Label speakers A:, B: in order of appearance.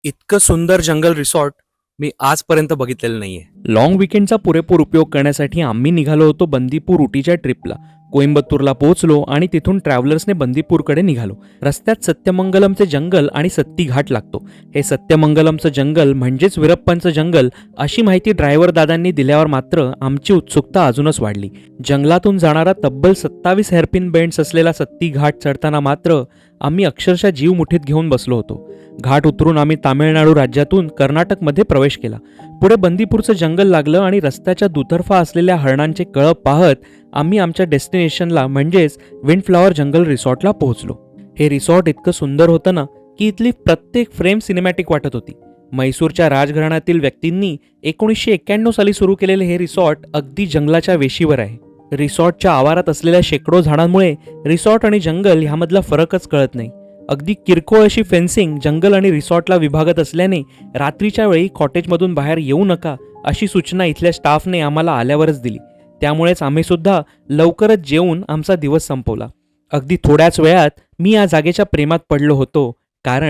A: इतकं सुंदर जंगल रिसॉर्ट मी आजपर्यंत बघितलेलं नाहीये.
B: लाँग विकेंडचा पुरेपूर उपयोग करण्यासाठी आम्ही निघालो होतो बंदीपूर उटीच्या ट्रिपला. कोइंबतूरला पोहोचलो आणि तिथून ट्रॅव्हलर्सने बंदीपूरकडे निघालो. रस्त्यात सत्यमंगलमचे जंगल आणि सत्ती घाट लागतो. हे सत्यमंगलमचं जंगल म्हणजेच वीरप्पांचं जंगल अशी माहिती ड्रायव्हर दादांनी दिल्यावर मात्र आमची उत्सुकता अजूनच वाढली. जंगलातून जाणारा तब्बल 27 हेअरपिन बेंड्स असलेला सत्ती घाट चढताना मात्र आम्ही अक्षरशः जीव मुठीत घेऊन बसलो होतो. घाट उतरून आम्ही तामिळनाडू राज्यातून कर्नाटकमध्ये प्रवेश केला. पुढे बंदीपूरचं जंगल लागलं आणि रस्त्याच्या दुतर्फा असलेल्या हरणांचे कळप पाहत आम्ही आमच्या डेस्टिनेशनला म्हणजेच विंडफ्लॉवर जंगल रिसॉर्टला पोहोचलो. हे रिसॉर्ट इतकं सुंदर होतं ना की इथली प्रत्येक फ्रेम सिनेमॅटिक वाटत होती. म्हैसूरच्या राजघराण्यातील व्यक्तींनी 1991 साली सुरू केलेले हे रिसॉर्ट अगदी जंगलाच्या वेशीवर आहे. रिसॉर्टच्या आवारात असलेल्या शेकडो झाडांमुळे रिसॉर्ट आणि जंगल ह्यामधला फरकच कळत नाही. अगदी किरकोळ अशी फेन्सिंग जंगल आणि रिसॉर्टला विभागत असल्याने रात्रीच्या वेळी कॉटेजमधून बाहेर येऊ नका अशी सूचना इथल्या स्टाफने आम्हाला आल्यावरच दिली. त्यामुळेच आम्ही सुद्धा लवकरच जेवून आमचा दिवस संपवला. अगदी थोड्याच वेळात मी या जागेच्या प्रेमात पडलो होतो, कारण